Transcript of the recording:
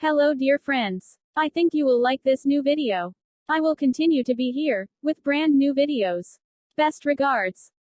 Hello dear friends. I think you will like this new video. I will continue to be here, with brand new videos. Best regards.